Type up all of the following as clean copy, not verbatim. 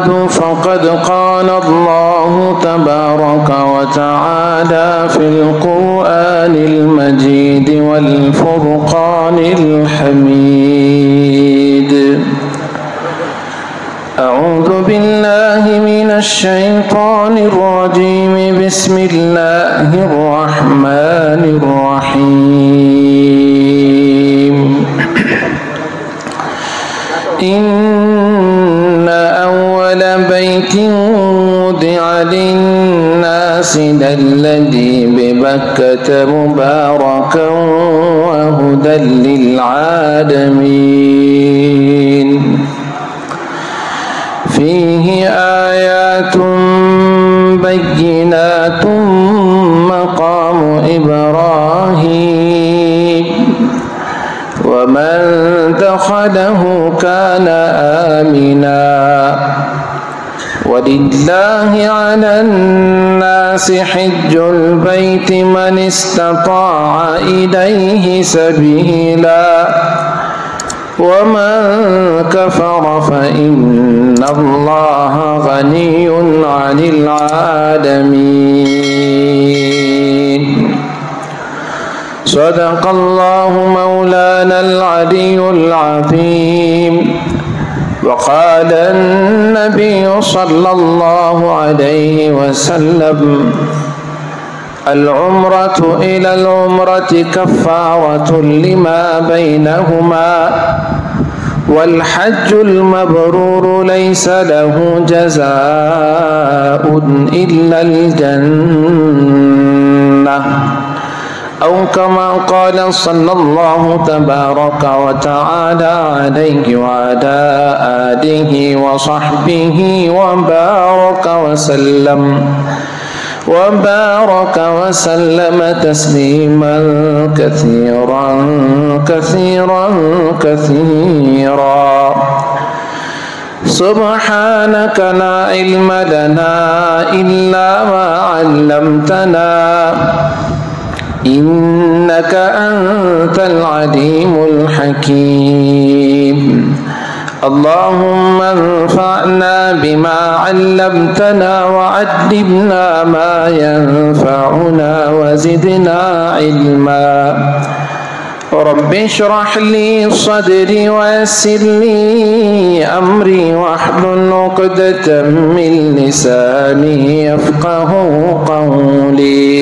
بعد فقد قال الله تبارك وتعالى في القرآن المجيد والفرقان الحميد: أعوذ بالله من الشيطان الرجيم. بسم الله الرحمن الرحيم. إن أول بيت وضع للناس للذي ببكة مباركا وهدى للعالمين، فيه آيات بينات مقام إبراهيم، ومن دخله كان آمنا، ولله على الناس حج البيت من استطاع إليه سبيلا، ومن كفر فإن الله غني عن العالمين. صدق الله مولانا العلي العظيم. وقال النبي صلى الله عليه وسلم: العمرة إلى العمرة كفارة لما بينهما، والحج المبرور ليس له جزاء إلا الجنة، أو كما قال صلى الله تبارك وتعالى عليه وعلى آله وصحبه وبارك وسلم تسليما كثيرا كثيرا كثيرا. سبحانك لا علم لنا إلا ما علمتنا، إنك أنت العليم الحكيم. اللهم انفعنا بما علمتنا وعلمنا ما ينفعنا وزدنا علما. رب اشرح لي صدري ويسر لي أمري واحلل عقدة من لساني يفقه قولي.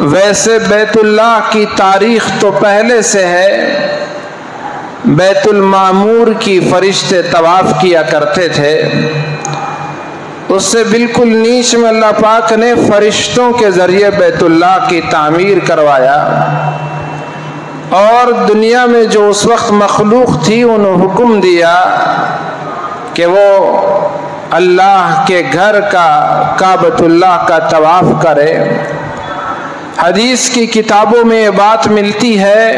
ویسے بیت اللہ کی تاریخ تو پہلے سے ہے، بیت المعمور کی فرشتے طواف کیا کرتے تھے، اس سے بالکل نیچ میں اللہ پاک نے فرشتوں کے ذریعے بیت اللہ کی تعمیر کروایا، اور دنیا میں جو اس وقت مخلوق تھی انہوں حکم دیا کہ وہ اللہ کے گھر کا کعبۃ اللہ کا طواف کرے۔ حدیث کی کتابوں میں یہ بات ملتی ہے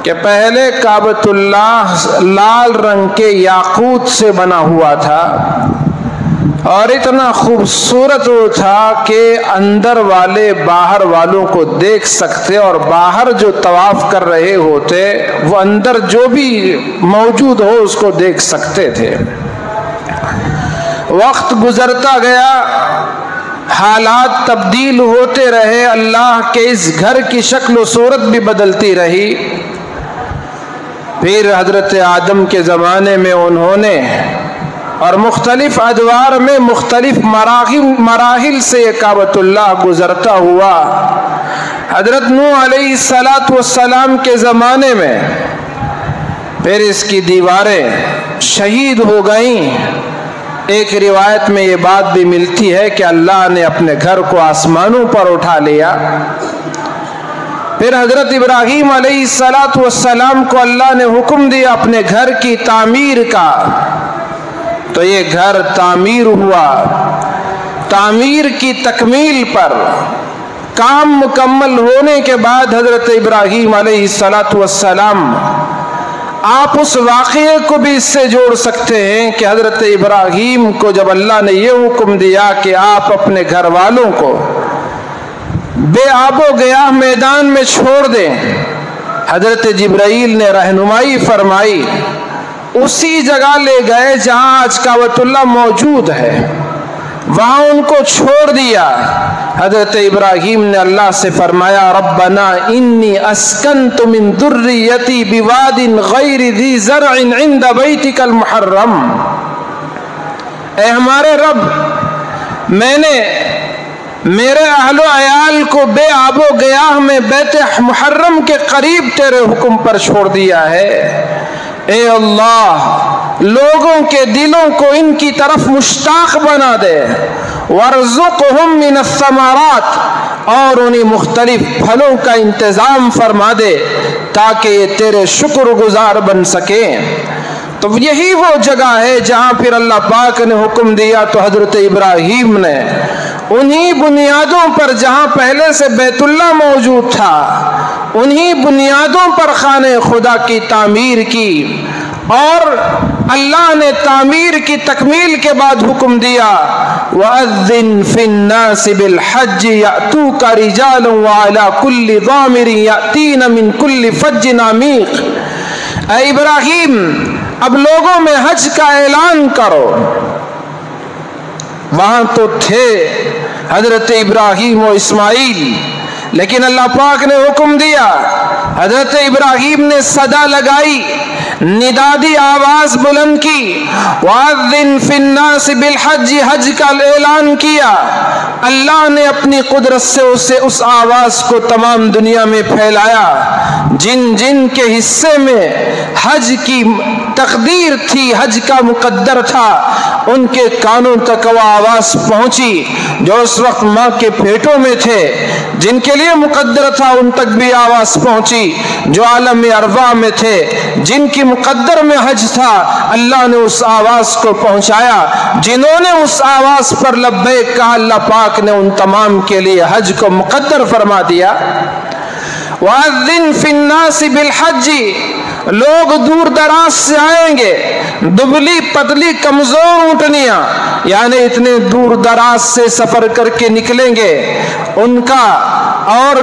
کہ پہلے کعبۃ اللہ لال رنگ کے یاقوت سے بنا ہوا تھا، اور اتنا خوبصورت وہ تھا کہ اندر والے باہر والوں کو دیکھ سکتے، اور باہر جو طواف کر رہے ہوتے وہ اندر جو بھی موجود ہو اس کو دیکھ سکتے تھے۔ وقت گزرتا گیا، حالات تبدیل ہوتے رہے، اللہ کے اس گھر کی شکل و صورت بھی بدلتی رہی۔ پھر حضرت آدم کے زمانے میں انہوں نے اور مختلف ادوار میں مختلف مراحل سے یہ کعبۃ اللہ گزرتا ہوا۔ حضرت نوح علیہ السلام کے زمانے میں پھر اس کی دیواریں شہید ہو گئیں۔ ایک روایت میں یہ بات بھی ملتی ہے کہ اللہ نے اپنے گھر کو آسمانوں پر اٹھا لیا۔ پھر حضرت ابراہیم علیہ السلام کو اللہ نے حکم دیا اپنے گھر کی تعمیر کا، تو یہ گھر تعمیر ہوا۔ تعمیر کی تکمیل پر کام مکمل ہونے کے بعد حضرت ابراہیم علیہ السلام، آپ اس واقعے کو بھی اس سے جوڑ سکتے ہیں کہ حضرت ابراہیم کو جب اللہ نے یہ حکم دیا کہ آپ اپنے گھر والوں کو بے آب و گیاہ میدان میں چھوڑ دیں، حضرت جبرائیل نے رہنمائی فرمائی، اسی جگہ لے گئے جہاں آج کعبۃ اللہ موجود ہے، وہاں ان کو چھوڑ دیا۔ حضرت ابراہیم نے اللہ سے فرمایا، ربنا انی اسکنت من ذریتی بواد غیر ذی زرع عند بیتک المحرم، اے ہمارے رب، میں نے میرے اہل و عیال کو بے آب و گیاہ میں بیت محرم کے قریب تیرے حکم پر چھوڑ دیا ہے۔ اے اللہ، لوگوں کے دلوں کو ان کی طرف مشتاق بنا دے، وارزقہم من الثمرات، اور انہیں مختلف پھلوں کا انتظام فرما دے تاکہ یہ تیرے شکر گزار بن سکیں۔ تو یہی وہ جگہ ہے جہاں پھر اللہ پاک نے حکم دیا تو حضرت ابراہیم نے انہی بنیادوں پر، جہاں پہلے سے بیت اللہ موجود تھا، انہی بنیادوں پر خانہ خدا کی تعمیر کی، اور اللہ نے تعمیر کی تکمیل کے بعد حکم دیا، وَأَذِّن فِي النَّاسِ بِالْحَجِّ يَأْتُوكَ رِجَالٌ وَعَلَى كُلِّ ضَامِرٍ يَأْتِينَ مِنْ كُلِّ فَجٍّ عَمِيقٍ۔ اے ابراہیم، اب لوگوں میں حج کا اعلان کرو۔ وہاں تو تھے حضرت ابراہیم و اسماعیل، لیکن اللہ پاک نے حکم دیا، حضرت ابراہیم نے صدا لگائی، ندادی آواز بلند کی، وَأَذِّن فِي النَّاسِ بِالْحَجِّ، حج کا اعلان کیا۔ اللہ نے اپنی قدرت سے اس آواز کو تمام دنیا میں پھیلایا۔ جن جن کے حصے میں حج کی تقدیر تھی، حج کا مقدر تھا، ان کے کانوں تک وہ آواز پہنچی۔ جو اس وقت ماں کے پیٹوں میں تھے، جن کے لیے مقدر تھا، ان تک بھی آواز پہنچی۔ جو عالم ارواح میں تھے، جن کی مقدر میں حج تھا، اللہ نے اس آواز کو پہنچایا۔ جنہوں نے اس آواز پر لبیک کہا، اللہ پاک نے ان تمام کے لیے حج کو مقدر فرما دیا۔ وَأَذِّن فِي النَّاسِ بِالْحَجِّ، لوگ دور دراز سے آئیں گے، دبلی پتلی کمزور اونٹنیاں، یعنی اتنے دور دراز سے سفر کر کے نکلیں گے، ان کا اور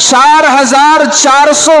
4400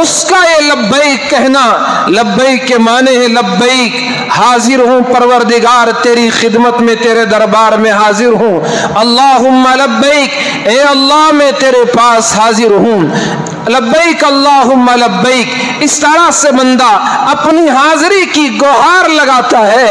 اس کا یہ لبیک کہنا، لبیک کے معنی ہے لبیک، حاضر ہوں پروردگار تیری خدمت میں، تیرے دربار میں حاضر ہوں، اللہم لبیک، اے اللہ میں تیرے پاس حاضر ہوں، لبیک اللہم لبیک۔ اس طرح سے بندہ اپنی حاضری کی گوہار لگاتا ہے،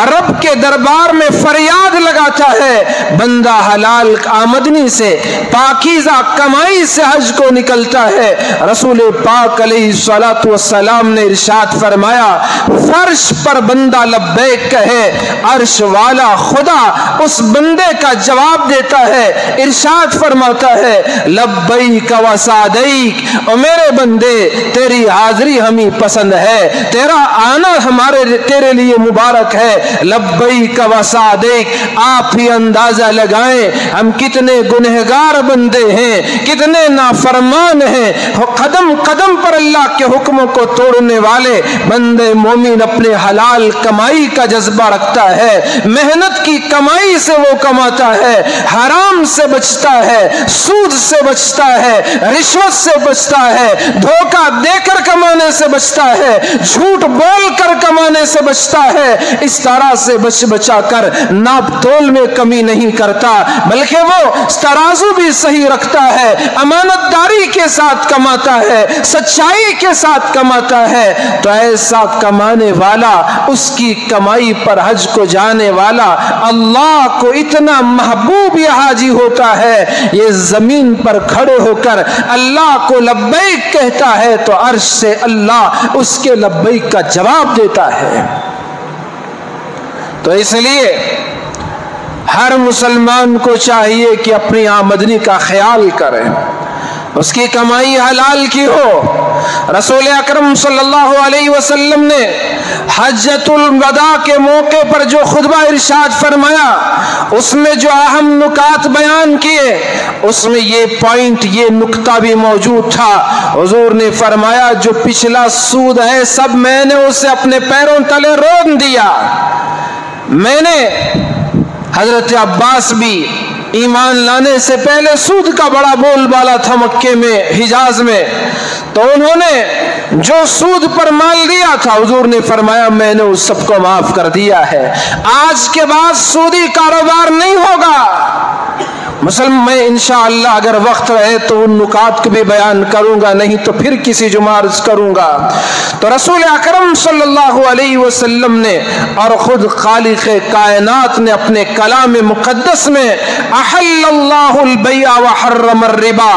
رب کے دربار میں فریاد لگاتا ہے، بندہ حلال آمدنی سے، پاکیزہ کمائی سے حج کو نکلتا ہے۔ رسول پاک علیہ الصلوۃ والسلام نے ارشاد فرمایا، فرش پر بندہ لبیک کہے، عرش والا خدا اس بندے کا جواب دیتا ہے، ارشاد فرماتا ہے لبیک و سعدیک، اور میرے بندے تیری حاضری ہمیں پسند ہے، تیرا آنا ہمارے تیرے لیے مبارک ہے، لبیک و سعدیک۔ آپ ہی اندازہ لگائیں ہم کتنے گنہگار بندے ہیں، کتنے نافرمان ہیں، قدم قدم پر اللہ کے حکموں کو توڑنے والے بندے مومن اپنے حلال کمائی کا جذبہ رکھتا ہے، محنت کی کمائی سے وہ کماتا ہے، حرام سے بچتا ہے، سود سے بچتا ہے، رشوت سے بچتا ہے، دھوکہ دے کر کمانے سے بچتا ہے، جھوٹ بول کر کمانے سے بچتا ہے، اس طرح سے بچا کر ناپ تول میں کمی نہیں کرتا، بلکہ وہ ترازو بھی صحیح رکھتا ہے، امانت داری کے ساتھ کماتا ہے، سچائی کے ساتھ کماتا ہے، تو ایسا کمانے والا، اس کی کمائی پر حج کو جانے والا اللہ کو اتنا محبوب یہ حاجی ہوتا ہے، یہ زمین پر کھڑے ہو کر اللہ کو لبیک کہتا ہے تو عرش سے اللہ اس کے لبیک کا جواب دیتا ہے۔ تو اس لیے ہر مسلمان کو چاہیے کہ اپنی آمدنی کا خیال کرے، اس کی کمائی حلال کی ہو۔ رسول اکرم صلی اللہ علیہ وسلم نے حجۃ الوداع کے موقع پر جو خطبہ ارشاد فرمایا، اس میں جو اہم نکات بیان کیے، اس میں یہ پوائنٹ، یہ نکتہ بھی موجود تھا۔ حضور نے فرمایا جو پچھلا سود ہے سب میں نے اسے اپنے پیروں تلے رون دیا۔ میں نے حضرت عباس بھی ایمان لانے سے پہلے سود کا بڑا بول بالا تھا مکے میں، حجاز میں، تو انہوں نے جو سود پر مال دیا تھا حضور نے فرمایا میں نے اس سب کو معاف کر دیا ہے، آج کے بعد سودی کاروبار نہیں ہوگا۔ میں انشاءاللہ اگر وقت رہے تو ان نکات کو بھی بیان کروں گا، نہیں تو پھر کسی جمعہ عرض کروں گا۔ تو رسول اکرم صلی اللہ علیہ وسلم نے اور خود خالق کائنات نے اپنے کلام مقدس میں احل اللہ البیع وحرم الربا،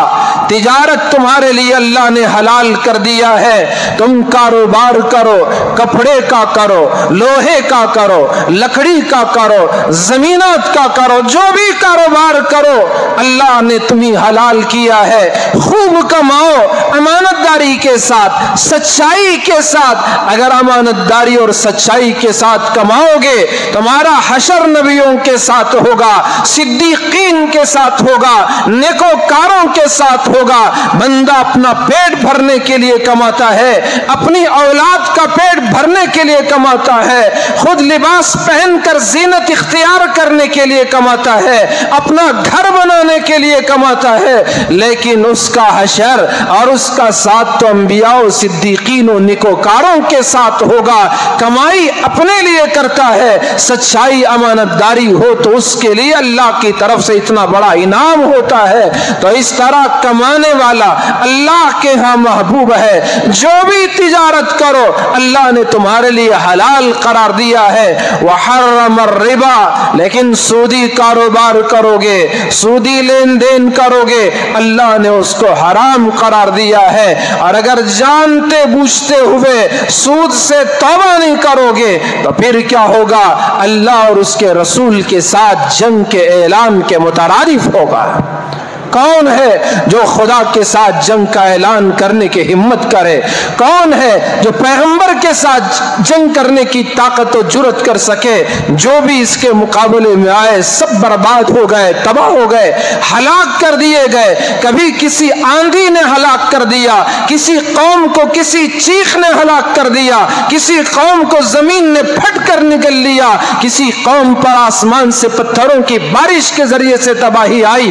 تجارت تمہارے لیے اللہ نے حلال کر دیا ہے، تم کاروبار کرو، کپڑے کا کرو، لوہے کا کرو، لکڑی کا کرو، زمینات کا کرو، جو بھی کاروبار کرو اللہ نے تمہیں حلال کیا ہے، خوب کماؤ امانت داری کے ساتھ، سچائی کے ساتھ۔ اگر امانت داری اور سچائی کے ساتھ کماؤ گے تمہارا حشر نبیوں کے ساتھ ہوگا، صدیقین کے ساتھ ہوگا، نیکوکاروں کے ساتھ ہوگا۔ بندہ اپنا پیٹ بھرنے کے لیے کماتا ہے، اپنی اولاد کا پیٹ بھرنے کے لیے کماتا ہے، خود لباس پہن کر زینت اختیار کرنے کے لیے کماتا ہے، اپنا گھر بنانے کے لیے کماتا ہے، لیکن اس کا حشر اور اس کا ساتھ تو انبیاء و صدیقین و نیکوکاروں کے ساتھ ہوگا۔ کمائی اپنے لیے کرتا ہے، سچائی امانت داری ہو تو اس کے لیے اللہ کی طرف سے اتنا بڑا انعام ہوتا ہے۔ تو اس طرح کمانے والا اللہ کے ہاں محبوب ہے۔ جو بھی تجارت کرو اللہ نے تمہارے لیے حلال قرار دیا ہے۔ وحرم الربا، لیکن سودی کاروبار کرو گے، سودی لین دین کرو گے اللہ نے اس کو حرام قرار دیا ہے، اور اگر جانتے بوجھتے ہوئے سود سے توبہ نہیں کرو گے تو پھر کیا ہوگا؟ اللہ اور اس کے رسول کے ساتھ جنگ کے اعلان کے مترادف ہوگا۔ کون ہے جو خدا کے ساتھ جنگ کا اعلان کرنے کی ہمت کرے؟ کون ہے جو پیغمبر کے ساتھ جنگ کرنے کی طاقت و جرت کر سکے؟ جو بھی اس کے مقابلے میں آئے سب برباد ہو گئے، تباہ ہو گئے، ہلاک کر دیے گئے۔ کبھی کسی آندھی نے ہلاک کر دیا، کسی قوم کو کسی چیخ نے ہلاک کر دیا، کسی قوم کو زمین نے پھٹ کر نکل لیا، کسی قوم پر آسمان سے پتھروں کی بارش کے ذریعے سے تباہی آئی،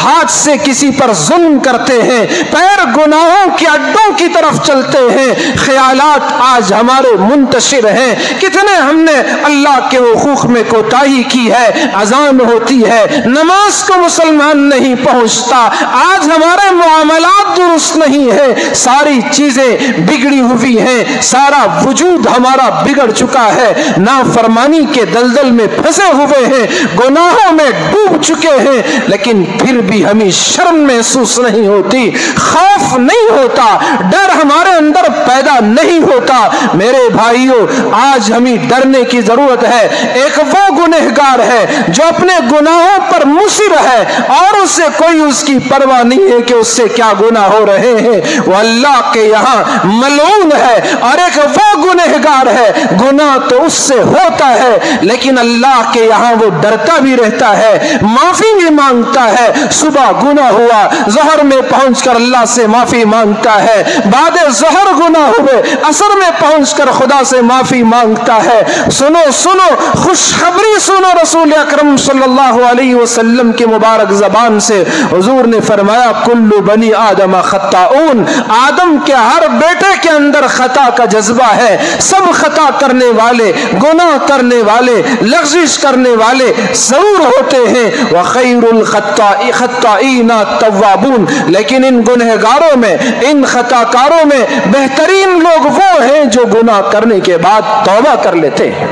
ہاتھ سے کسی پر ظلم کرتے ہیں, پیر گناہوں کے اڈوں کی طرف چلتے ہیں, خیالات آج ہمارے منتشر ہیں, کتنے ہم نے اللہ کے حقوق میں کوتاہی کی ہے. اذان ہوتی ہے, نماز کو مسلمان نہیں پہنچتا, آج ہمارے معاملات درست نہیں ہے, ساری چیزیں بگڑی ہوئی ہیں, سارا وجود ہمارا بگڑ چکا ہے, نافرمانی کے دلدل میں پھنسے ہوئے ہیں, گناہوں میں ڈوب چکے ہیں, لیکن پھر بھی ہمیں شرم محسوس نہیں ہوتی, خوف نہیں ہوتا, ڈر ہمارے اندر پیدا نہیں ہوتا. میرے بھائیوں, آج ہمیں ڈرنے کی ضرورت ہے. ایک وہ گنہگار ہے جو اپنے گناہوں پر مصر ہے اور اس سے کوئی اس کی پرواہ نہیں ہے کہ اس سے کیا گناہ ہو رہے ہیں, وہ اللہ کے یہاں ملعون ہے. اور ایک وہ گنہگار ہے, گناہ تو اس سے ہوتا ہے لیکن اللہ کے یہاں وہ ڈرتا بھی رہتا ہے, معافی بھی مانگتا ہے. صبح گناہ ہوا, ظہر میں پہنچ کر اللہ سے معافی مانگتا ہے, بعد ظہر گناہ ہوئے, عصر میں پہنچ کر خدا سے معافی مانگتا ہے. سنو سنو خوشخبری سنو, رسول اکرم صلی اللہ علیہ وسلم کی مبارک زبان سے حضور نے فرمایا, کل بنی آدم خطاؤن, آدم کے ہر بیٹے کے اندر خطا کا جذبہ ہے, سب خطا کرنے والے, گناہ کرنے والے, لغزش کرنے والے ضرور ہوتے ہیں. وخیر الخطائین التوابون, لیکن ان گنہگاروں میں, ان خطا کاروں میں بہترین لوگ وہ ہیں جو گناہ کرنے کے بعد توبہ کر لیتے ہیں.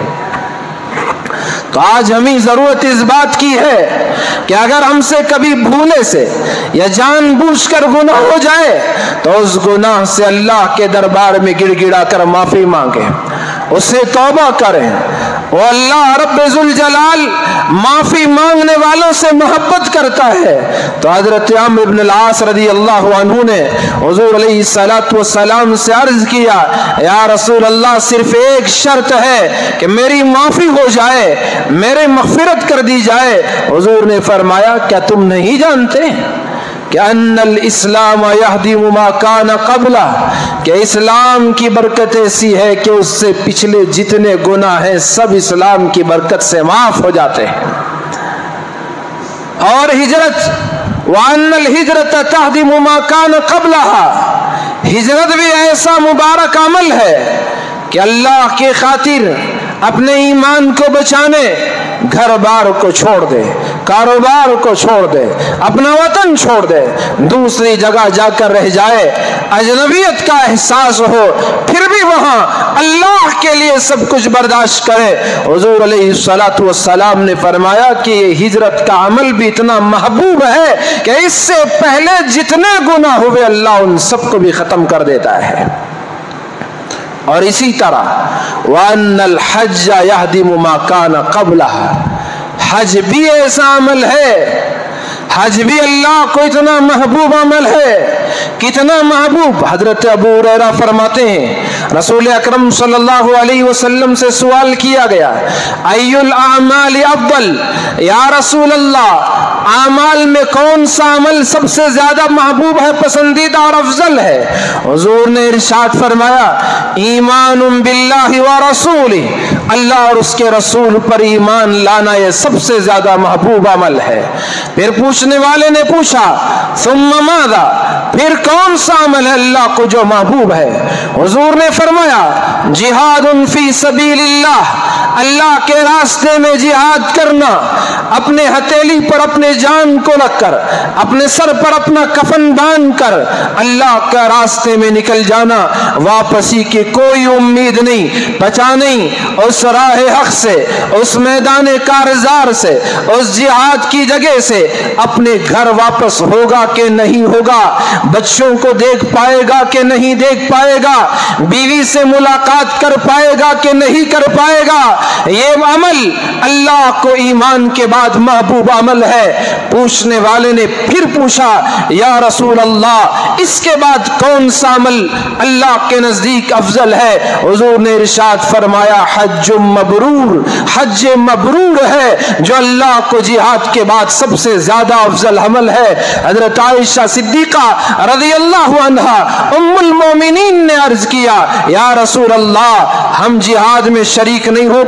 تو آج ہمیں ضرورت اس بات کی ہے کہ اگر ہم سے کبھی بھولے سے یا جان بوجھ کر گناہ ہو جائے تو اس گناہ سے اللہ کے دربار میں گڑ گڑا کر معافی مانگیں, اس سے توبہ کریں. وہ اللہ رب ذوالجلال معافی مانگنے والوں سے محبت کرتا ہے. تو حضرت عمرو بن العاص رضی اللہ عنہ نے حضور علیہ السلام سے عرض کیا, یا رسول اللہ, صرف ایک شرط ہے کہ میری معافی ہو جائے, میرے مغفرت کر دی جائے. حضور نے فرمایا, کیا تم نہیں جانتے کہ ان الاسلام یہدم ما کان قبلہ, کہ اسلام کی برکت ایسی ہے کہ اس سے پچھلے جتنے گناہ ہیں سب اسلام کی برکت سے معاف ہو جاتے ہیں. اور ہجرت, وان الہجرت تہدم ما کان قبلہا, ہجرت بھی ایسا مبارک عمل ہے کہ اللہ کی خاطر اپنے ایمان کو بچانے گھر بار کو چھوڑ دے, کاروبار کو چھوڑ دے, اپنا وطن چھوڑ دے, دوسری جگہ جا کر رہ جائے, اجنبیت کا احساس ہو, پھر بھی وہاں اللہ کے لیے سب کچھ برداشت کرے. حضور علیہ السلام نے فرمایا کہ یہ ہجرت کا عمل بھی اتنا محبوب ہے کہ اس سے پہلے جتنے گناہ ہوئے اللہ ان سب کو بھی ختم کر دیتا ہے. اور اسی طرح وَأَنَّ الْحَجَّ يَهْدِمُ مَا كَانَ قَبْلَهَا, حج بھی ایسا عمل ہے, حج بھی اللہ کو اتنا محبوب عمل ہے, کتنا محبوب. حضرت ابو ہریرہ فرماتے ہیں, رسول اکرم صلی اللہ علیہ وسلم سے سوال کیا گیا, ای الاعمال افضل, یا رسول اللہ, اعمال میں کون سا عمل سب سے زیادہ محبوب ہے, پسندیدہ اور افضل ہے؟ حضور نے ارشاد فرمایا, ایمان باللہ ورسولہ, اللہ اور اس کے رسول پر ایمان لانا یہ سب سے زیادہ محبوب عمل ہے. پھر پوچھنے والے نے پوچھا, ثم ماذا, پھر کون سا عمل ہے اللہ کو جو محبوب ہے؟ حضور نے فرمایا, جہاد فی سبیل اللہ, اللہ کے راستے میں جہاد کرنا, اپنے ہتھیلی پر اپنے جان کو رکھ کر, اپنے سر پر اپنا کفن باندھ کر اللہ کے راستے میں نکل جانا, واپسی کی کوئی امید نہیں, بچا نہیں, اس راہ حق سے, اس میدان کارزار سے, اس جہاد کی جگہ سے اپنے گھر واپس ہوگا کہ نہیں ہوگا, بچوں کو دیکھ پائے گا کہ نہیں دیکھ پائے گا, بیوی سے ملاقات کر پائے گا کہ نہیں کر پائے گا, یہ عمل اللہ کو ایمان کے بعد محبوب عمل ہے. پوچھنے والے نے پھر پوچھا, یا رسول اللہ, اس کے بعد کون سا عمل اللہ کے نزدیک افضل ہے؟ حضور نے ارشاد فرمایا, حج مبرور, حج مبرور ہے جو اللہ کو جہاد کے بعد سب سے زیادہ افضل عمل ہے. حضرت عائشہ صدیقہ رضی اللہ عنہا ام المومنین نے عرض کیا, یا رسول اللہ, ہم جہاد میں شریک نہیں ہو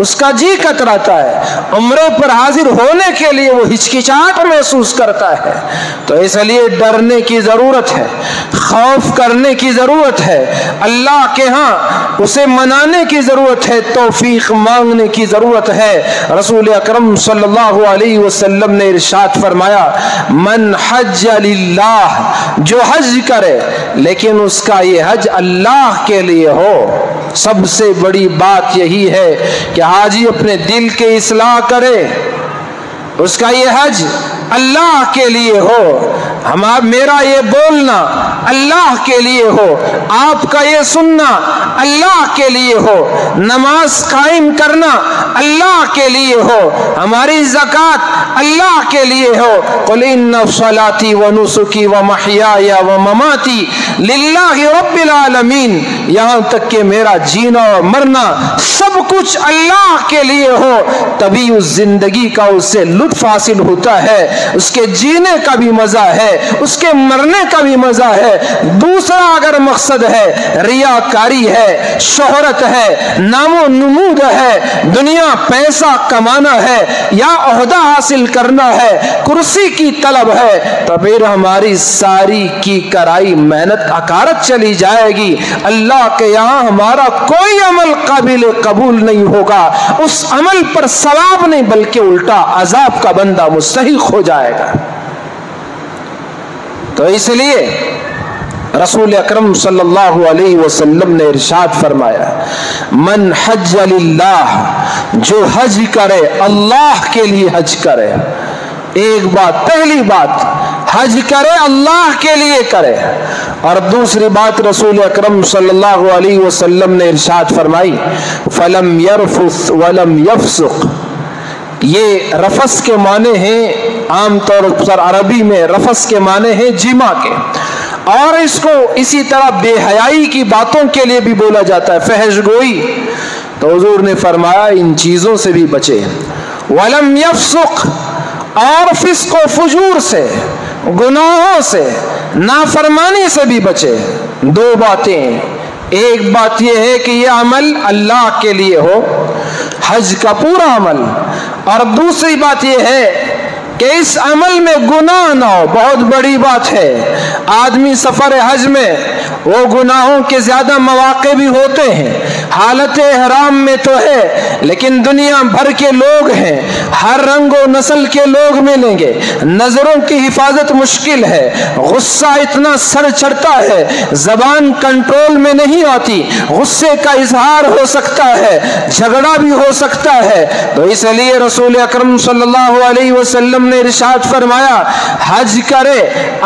اس کا جی کتراتا ہے، عمرے پر حاضر ہونے کے لیے وہ ہچکچاہٹ محسوس کرتا ہے۔ تو اس لیے ڈرنے کی ضرورت ہے، خوف کرنے کی ضرورت ہے، اللہ کے ہاں اسے منانے کی ضرورت ہے، توفیق مانگنے کی ضرورت ہے۔ رسول اکرم صلی اللہ علیہ وسلم نے ارشاد فرمایا، من حج للہ، جو حج کرے لیکن اس کا یہ حج اللہ کے لیے ہو۔ سب سے بڑی بات یہی ہے کہ حاجی اپنے دل کے اصلاح کرے، اس کا یہ حج اللہ کے لیے ہو، میرا یہ بولنا اللہ کے لیے ہو، آپ کا یہ سننا اللہ کے لیے ہو، نماز قائم کرنا اللہ کے لیے ہو، ہماری زکوٰۃ اللہ کے لیے ہو۔ قل ان صلاتی ونسکی ومحیای ومماتی للہ رب العالمین، یہاں تک کہ میرا جینا اور مرنا سب کچھ اللہ کے لیے ہو، تبھی اس زندگی کا اس سے لطف حاصل ہوتا ہے، اس کے جینے کا بھی مزہ ہے، اس کے مرنے کا بھی مزہ ہے۔ دوسرا اگر مقصد ہے، ریاکاری ہے، شہرت ہے، نام و نمود ہے، دنیا پیسہ کمانا ہے یا عہدہ حاصل کرنا ہے، کرسی کی طلب ہے، تو پھر ہماری ساری کی کرائی محنت اکارت چلی جائے گی۔ اللہ کے یہاں ہمارا کوئی عمل قابل قبول نہیں ہوگا، اس عمل پر ثواب نہیں بلکہ الٹا عذاب کا بندہ مستحق ہو جائے گا۔ تو اس لیے رسول اکرم صلی اللہ علیہ وسلم نے ارشاد فرمایا، من حج للہ، جو حج کرے اللہ کے لیے حج کرے۔ ایک بات، پہلی بات حج کرے اللہ کے لیے کرے، اور دوسری بات رسول اکرم صلی اللہ علیہ وسلم نے ارشاد فرمائی، فلم یرفث ولم یفسق۔ یہ رفث کے معنی ہیں، عام طور پر عربی میں رفث کے معنی ہیں جمع کے، اور اس کو اسی طرح بے حیائی کی باتوں کے لیے بھی بولا جاتا ہے، فحش گوئی۔ تو حضور نے فرمایا ان چیزوں سے بھی بچے، ولم یفسق، اور فسق و فجور سے، گناہوں سے، نافرمانی سے بھی بچے۔ دو باتیں، ایک بات یہ ہے کہ یہ عمل اللہ کے لیے ہو، حج کا پورا عمل، اور دوسری بات یہ ہے کہ اس عمل میں گناہ نہ ہو۔ بہت بڑی بات ہے، آدمی سفر حج میں وہ گناہوں کے زیادہ مواقع بھی ہوتے ہیں، حالت احرام میں تو ہے، لیکن دنیا بھر کے لوگ ہیں، ہر رنگ و نسل کے لوگ ملیں گے، نظروں کی حفاظت مشکل ہے، غصہ اتنا سر چڑھتا ہے، زبان کنٹرول میں نہیں آتی، غصے کا اظہار ہو سکتا ہے، جھگڑا بھی ہو سکتا ہے۔ تو اس لیے رسول اکرم صلی اللہ علیہ وسلم نے ارشاد فرمایا، حج کرے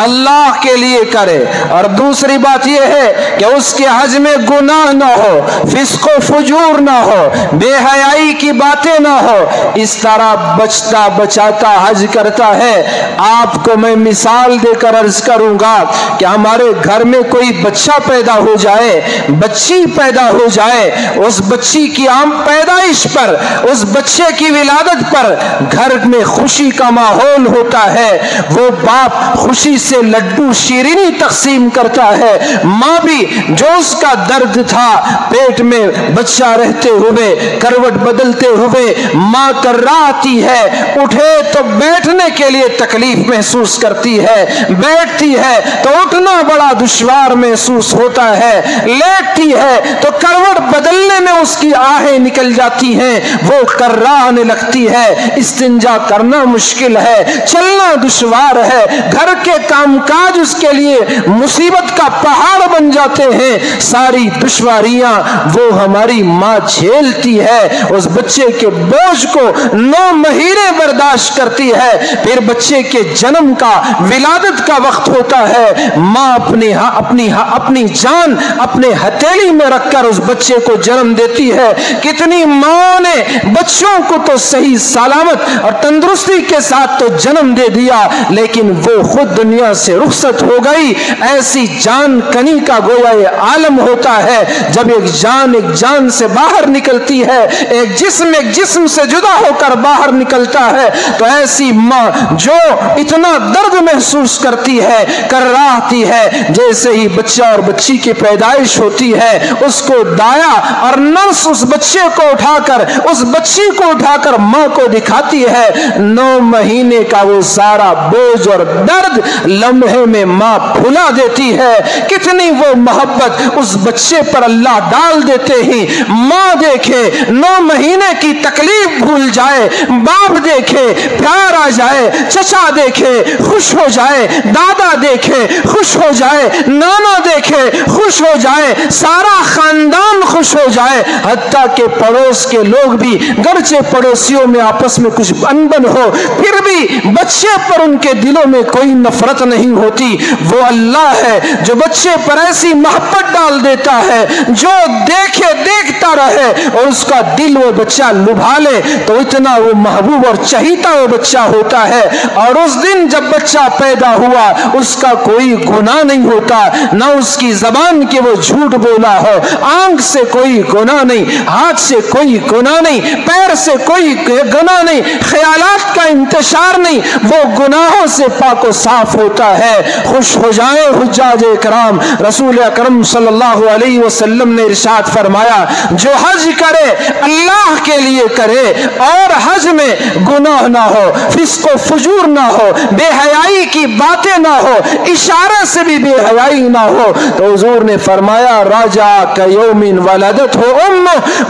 اللہ کے لیے کرے، اور دوسری بات یہ ہے کہ اس کے حج میں گناہ نہ ہو، فسق و فجور نہ ہو، بے حیائی کی باتیں نہ ہو، اس طرح بچتا بچاتا حج کرتا ہے۔ آپ کو میں مثال دے کر عرض کروں گا کہ ہمارے گھر میں کوئی بچہ پیدا ہو جائے، بچی پیدا ہو جائے، اس بچی کی عام پیدائش پر، اس بچے کی ولادت پر گھر میں خوشی کا ماحول ہوتا ہے، وہ باپ خوشی سے لڈو شیرینی تقسیم کرتا ہے، ماں بھی جو اس کا درد تھا پیٹ میں بچہ رہتے ہوئے، کروٹ بدلتے ہوئے ماں کراتی ہے، اٹھے تو بیٹھنے کے لیے تکلیف محسوس کرتی ہے، بیٹھتی ہے تو اٹھنا بڑا دشوار محسوس ہوتا ہے، لیٹتی ہے تو کروٹ بدلنے میں اس کی آہیں نکل جاتی ہیں، وہ کرانے لگتی ہے، استنجا کرنا مشکل ہے، چلنا دشوار ہے، گھر کے کام کاج اس کے لیے مصیبت کا پہاڑ بن جاتے ہیں۔ ساری دشواریاں وہ ہماری ماں جھیلتی ہے، اس بچے کے بوجھ کو 9 مہینے برداشت کرتی ہے، پھر بچے کے جنم کا، ولادت کا وقت ہوتا ہے، ماں اپنی جان اپنے ہتھیلی میں رکھ کر اس بچے کو جنم دیتی ہے۔ کتنی ماں نے بچوں کو تو صحیح سلامت اور تندرستی کے ساتھ تو جنم دے دیا، لیکن وہ خود دنیا سے رخصت ہو گئی، ایسی جان کنی نہیں کا گویا یہ عالم ہوتا ہے جب ایک جان سے باہر نکلتی ہے، ایک جسم سے جدا ہو کر باہر نکلتا ہے، تو ایسی ماں جو اتنا درد محسوس کرتی ہے، کراہتی ہے، جیسے ہی بچہ اور بچی کی پیدائش ہوتی ہے اس کو دایا اور نرس اس بچے کو اٹھا کر، اس بچی کو اٹھا کر ماں کو دکھاتی ہے، 9 مہینے کا وہ سارا بوجھ اور درد لمحے میں ماں بھلا دیتی ہے۔ کتنی وہ محبت اس بچے پر اللہ ڈال دیتے ہیں۔ ماں دیکھے 9 مہینے کی تکلیف بھول جائے، باپ دیکھے پیار آ جائے، چچا دیکھے خوش ہو جائے، دادا دیکھے خوش ہو جائے، نانا دیکھے خوش ہو جائے، سارا خاندان خوش ہو جائے، حتیٰ کہ پڑوس کے لوگ بھی، گرچہ پڑوسیوں میں آپس میں کچھ انبن ہو پھر بھی بچے پر ان کے دلوں میں کوئی نفرت نہیں ہوتی۔ وہ اللہ ہے جو بچے پر ایسی محبت ڈال دیتا ہے، جو دیکھے دیکھتا رہے اور اس کا دل وہ بچہ لبھا لے تو اتنا وہ محبوب اور چہیتا وہ بچہ ہوتا ہے۔ اور اس دن جب بچہ پیدا ہوا اس کا کوئی گناہ نہیں ہوتا، نہ اس کی زبان کے وہ جھوٹ بولا ہو، آنکھ سے کوئی گناہ نہیں، ہاتھ سے کوئی گناہ نہیں، پیر سے کوئی گناہ نہیں، خیالات کا انتشار نہیں، وہ گناہوں سے پاک و صاف ہوتا ہے۔ خوش ہو جائیں حجاج کرام، رسول اکرم صلی اللہ علیہ وسلم نے ارشاد فرمایا جو حج کرے اللہ کے لیے کرے اور حج میں گناہ نہ ہو، فسق و فجور نہ ہو، بے حیائی کی باتیں نہ ہو، اشارے سے بھی بے حیائی نہ ہو، تو حضور نے فرمایا راجع کیوم ولدت ہو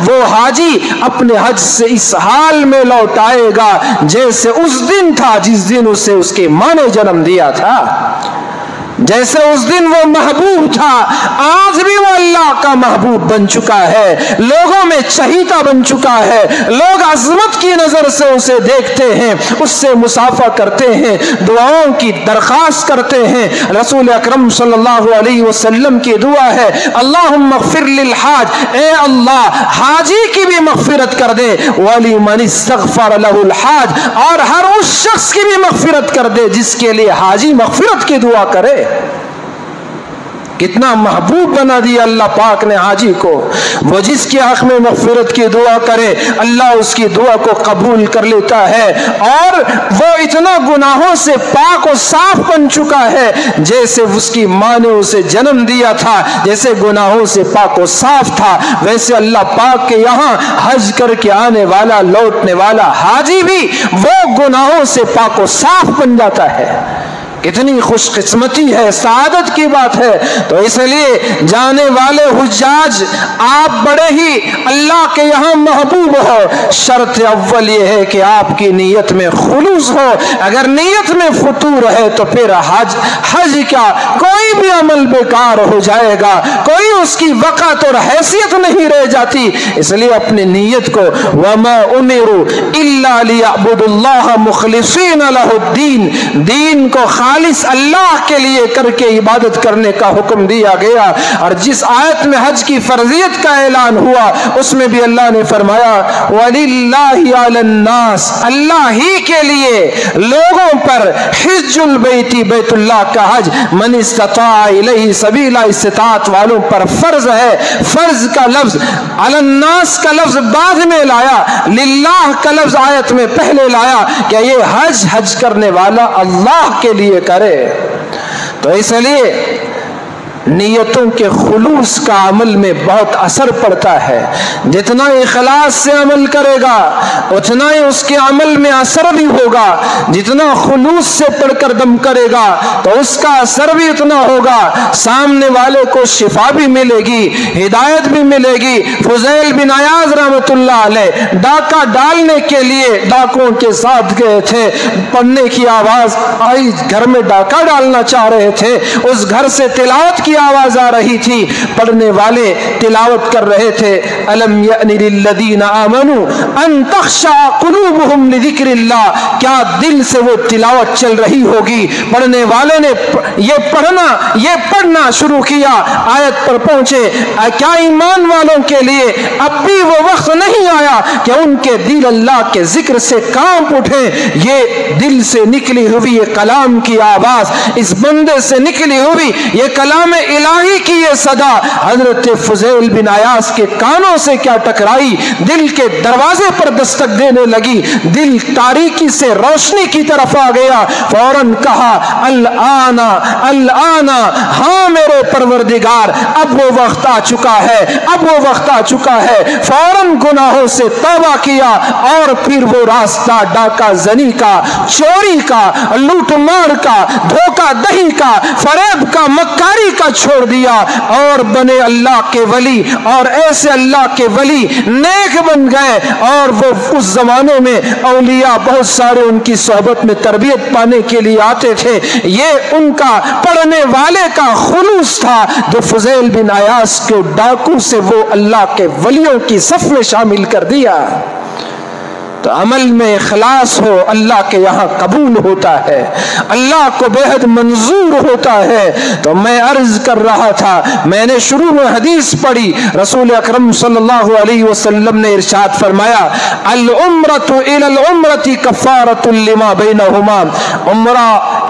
وہ حاجی اپنے حج سے اس حال میں لوٹ آئے گا جیسے اس دن تھا جس دن اسے اس کی ماں نے جنم دیا تھا۔ جیسے اس دن وہ محبوب تھا آج بھی وہ اللہ کا محبوب بن چکا ہے، لوگوں میں چہیتا بن چکا ہے، لوگ عظمت کی نظر سے اسے دیکھتے ہیں، اس سے مصافحہ کرتے ہیں، دعاؤں کی درخواست کرتے ہیں۔ رسول اکرم صلی اللہ علیہ وسلم کی دعا ہے اللہم اغفر للحاج، اے اللہ حاجی کی بھی مغفرت کر دے، وَلِمَنِ اسْتَغْفَرَ لَهُ الْحَاج، اور ہر اس شخص کی بھی مغفرت کر دے جس کے لیے حاجی مغفرت کی دعا کرے۔ کتنا محبوب بنا دیا اللہ پاک نے حاجی کو، وہ جس کے حق میں مغفرت کی دعا کرے اللہ اس کی دعا کو قبول کر لیتا ہے، اور وہ اتنا گناہوں سے پاک و صاف بن چکا ہے جیسے اس کی ماں نے اسے جنم دیا تھا، جیسے گناہوں سے پاک و صاف تھا ویسے اللہ پاک کے یہاں حج کر کے آنے والا لوٹنے والا حاجی بھی وہ گناہوں سے پاک و صاف بن جاتا ہے۔ کتنی خوش قسمتی ہے، سعادت کی بات ہے۔ تو اس لیے جانے والے حجاج آپ بڑے ہی اللہ کے یہاں محبوب ہو، شرط اول یہ ہے کہ آپ کی نیت میں خلوص ہو، اگر نیت میں فتور ہے تو پھر حج کا کوئی بھی عمل بیکار ہو جائے گا، کوئی اس کی وقت اور حیثیت نہیں رہ جاتی۔ اس لیے اپنی نیت کو وَمَا أُمِرُوا إِلَّا لِيَعْبُدُوا اللَّهَ مُخْلِصِينَ لَهُ الدِّينَ، دین کو خالص اللہ کے لیے کر کے عبادت کرنے کا حکم دیا گیا۔ اور جس آیت میں حج کی فرضیت کا اعلان ہوا اس میں بھی اللہ نے فرمایا وَلِلَّهِ عَلَى النَّاسِ، اللہ ہی کے لیے لوگوں پر حج البیت، بیت اللہ کا حج، من استطاع الیہ سبیلا، استطاعت والوں پر فرض ہے۔ فرض کا لفظ علی الناس کا لفظ بعد میں لایا، للہ کا لفظ آیت میں پہلے لایا کہ یہ حج کرنے والا اللہ کے لیے کرے۔ تو اس لیے نیتوں کے خلوص کا عمل میں بہت اثر پڑتا ہے، جتنا اخلاص سے عمل کرے گا اتنا ہی اس کے عمل میں اثر بھی ہوگا، جتنا خلوص سے پڑھ کر دم کرے گا تو اس کا اثر بھی اتنا ہوگا، سامنے والے کو شفا بھی ملے گی، ہدایت بھی ملے گی۔ فضیل بن عیاض رحمۃ اللہ علیہ ڈاکہ ڈالنے کے لیے ڈاکوں کے ساتھ گئے تھے، پڑھنے کی آواز آئی، گھر میں ڈاکہ ڈالنا چاہ رہے تھے، اس گھر سے تلاوت کی آواز آ رہی تھی، پڑھنے والے تلاوت کر رہے تھے الم یأن للذین آمنوا ان تخشع قلوبہم لذکر اللہ، کیا دل سے وہ تلاوت چل رہی ہوگی؟ پڑھنے والے نے یہ پڑھنا شروع کیا، آیت پر پہنچے کیا ایمان والوں کے لیے اب بھی وہ وقت نہیں آیا کہ ان کے دل اللہ کے ذکر سے کانپ اٹھے؟ یہ دل سے نکلی ہوئی یہ کلام کی آواز، اس بندے سے نکلی ہوئی یہ کلام الہی کی یہ صدا حضرت فضیل بن عیاض کے کانوں سے کیا ٹکرائی، دل کے دروازے پر دستک دینے لگی، دل تاریکی سے روشنی کی طرف آ گیا، فوراً کہا الآن الآن، ہاں میرے پروردگار اب وہ وقت آ چکا ہے، اب وہ وقت آ چکا ہے۔ فوراً گناہوں سے توبہ کیا اور پھر وہ راستہ ڈاکہ زنی کا، چوری کا، لوٹ مار کا، دھوکہ دہی کا، فریب کا، مکاری کا چھوڑ دیا اور بنے اللہ کے ولی، اور ایسے اللہ کے ولی نیک بن گئے۔ اور وہ اس زمانے میں اولیاء بہت سارے ان کی صحبت میں تربیت پانے کے لیے آتے تھے، یہ ان کا پڑھنے والے کا خلوص تھا جو فضیل بن عیاض کے ڈاکو سے وہ اللہ کے ولیوں کی صف میں شامل کر دیا۔ تو عمل میں اخلاص ہو، اللہ کے یہاں قبول ہوتا ہے، اللہ کو بے حد منظور ہوتا ہے۔ تو میں عرض کر رہا تھا، میں نے شروع میں حدیث پڑھی، رسول اکرم صلی اللہ علیہ وسلم نے ارشاد فرمایا العمرۃ الی العمرۃ کفارۃ لما بینہما، عمرہ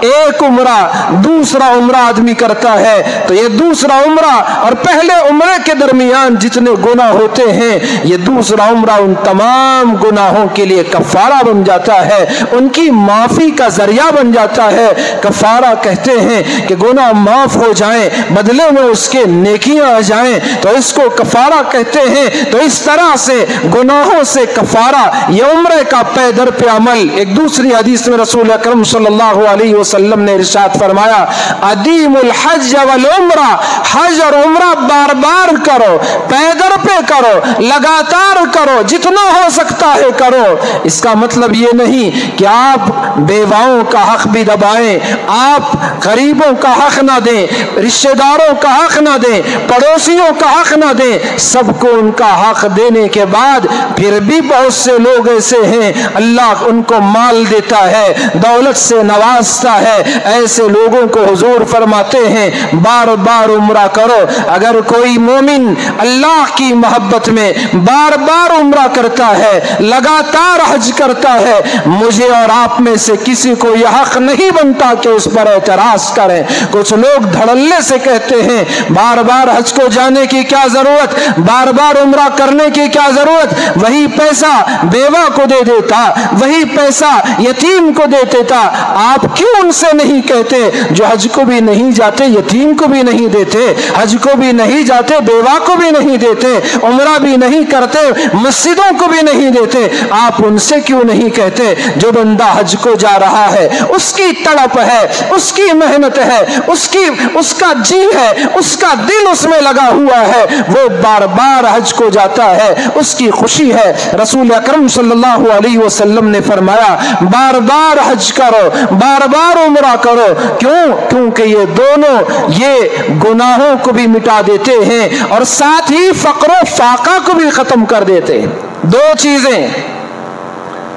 ایک عمرہ دوسرا عمرہ آدمی کرتا ہے تو یہ دوسرا عمرہ اور پہلے عمرے کے درمیان جتنے گناہ ہوتے ہیں، یہ دوسرا عمرہ ان تمام گناہوں کے لیے کفارہ بن جاتا ہے، ان کی معافی کا ذریعہ بن جاتا ہے۔ کفارہ کہتے ہیں کہ گناہ معاف ہو جائیں، بدلے میں اس کے نیکیاں آ جائیں، تو اس کو کفارہ کہتے ہیں۔ تو اس طرح سے گناہوں سے کفارہ، یہ عمرے کا پے در پہ عمل۔ ایک دوسری حدیث میں رسول اکرم صلی اللہ علیہ وسلم نے ارشاد فرمایا ادیم الحج والعمرہ، حج اور عمرہ بار بار کرو، پے در پہ کرو، لگاتار کرو، جتنا ہو سکتا ہے کرو۔ اس کا مطلب یہ نہیں کہ آپ بیواؤں کا حق بھی دبائیں، آپ غریبوں کا حق نہ دیں، رشتہ داروں کا حق نہ دیں، پڑوسیوں کا حق نہ دیں، سب کو ان کا حق دینے کے بعد پھر بھی بہت سے لوگ ایسے ہیں اللہ ان کو مال دیتا ہے، دولت سے نوازتا ہے، ایسے لوگوں کو حضور فرماتے ہیں بار بار عمرہ کرو۔ اگر کوئی مومن اللہ کی محبت میں بار بار عمرہ کرتا ہے، لگاتار حج کرتا ہے، مجھے اور آپ میں سے کسی کو یہ حق نہیں بنتا کہ اس پر اعتراض کریں۔ کچھ لوگ دھڑلے سے کہتے ہیں بار بار حج کو جانے کی کیا ضرورت، بار بار عمرہ کرنے کی کیا ضرورت، وہی پیسہ بیوہ کو دے دیتا، وہی پیسہ یتیم کو دے دیتا۔ آپ کیوں ان سے نہیں کہتے جو حج کو بھی نہیں جاتے، یتیم کو بھی نہیں دیتے، حج کو بھی نہیں جاتے، بیوہ کو بھی نہیں دیتے، عمرہ بھی نہیں کرتے، مسجدوں کو بھی نہیں دیتے، آپ ان سے کیوں نہیں کہتے جو بندہ حج کو جا رہا ہے، اس کی تڑپ ہے، اس کی محنت ہے، اس کا جی ہے، اس کا دل اس میں لگا ہوا ہے، وہ بار بار حج کو جاتا ہے، اس کی خوشی ہے۔ رسول اکرم صلی اللہ علیہ وسلم نے فرمایا بار بار حج کرو، بار بار عمرہ کرو۔ کیوں؟ کیونکہ یہ دونوں یہ گناہوں کو بھی مٹا دیتے ہیں اور ساتھ ہی فقر و فاقہ کو بھی ختم کر دیتے ہیں۔ دو چیزیں،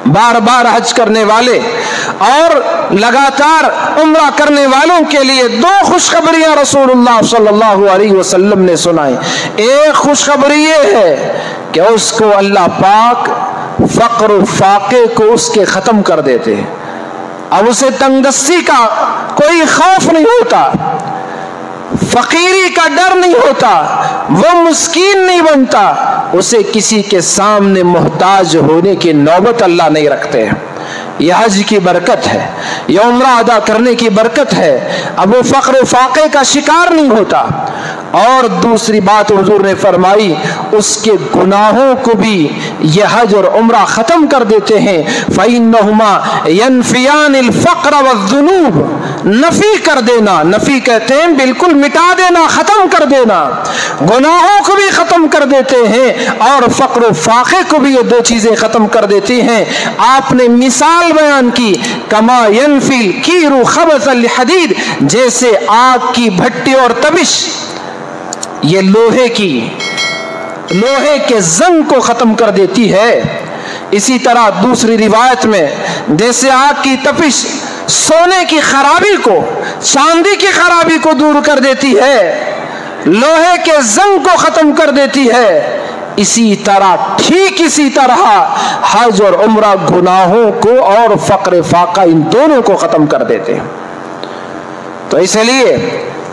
بار بار حج کرنے والے اور لگاتار عمرہ کرنے والوں کے لیے دو خوشخبریاں رسول اللہ صلی اللہ علیہ وسلم نے سنائیں۔ ایک خوشخبری یہ ہے کہ اس کو اللہ پاک فقر و فاقے کو اس کے ختم کر دیتے ہیں، اب اسے تنگدستی کا کوئی خوف نہیں ہوتا، فقیری کا ڈر نہیں ہوتا، وہ مسکین نہیں بنتا، اسے کسی کے سامنے محتاج ہونے کی نوبت اللہ نہیں رکھتے ہیں۔ یہ حج کی برکت ہے، یہ عمرہ ادا کرنے کی برکت ہے، اب وہ فقر و فاقے کا شکار نہیں ہوتا۔ اور دوسری بات حضور نے فرمائی اس کے گناہوں کو بھی یہ حج اور عمرہ ختم کر دیتے ہیں۔ فَإِنَّهُمَا يَنْفِيَانِ الْفَقْرَ وَالذُّنُوبَ، نفی کر دینا، نفی کہتے ہیں بالکل مٹا دینا، ختم کر دینا، گناہوں کو بھی ختم کر دیتے ہیں اور فقر و فاقے کو بھی یہ دو چیزیں ختم کر دیتی ہیں۔ آپ نے مثال بیان کی کما ينفی الکیر خبث الحدید، جیسے آگ کی بھٹی اور تبش یہ لوہے کے زنگ کو ختم کر دیتی ہے، اسی طرح دوسری روایت میں جیسے آگ کی تپش سونے کی خرابی کو، چاندی کی خرابی کو دور کر دیتی ہے، لوہے کے زنگ کو ختم کر دیتی ہے، اسی طرح ٹھیک اسی طرح حج اور عمرہ گناہوں کو اور فقر فاقہ ان دونوں کو ختم کر دیتے ہیں۔ تو اس لیے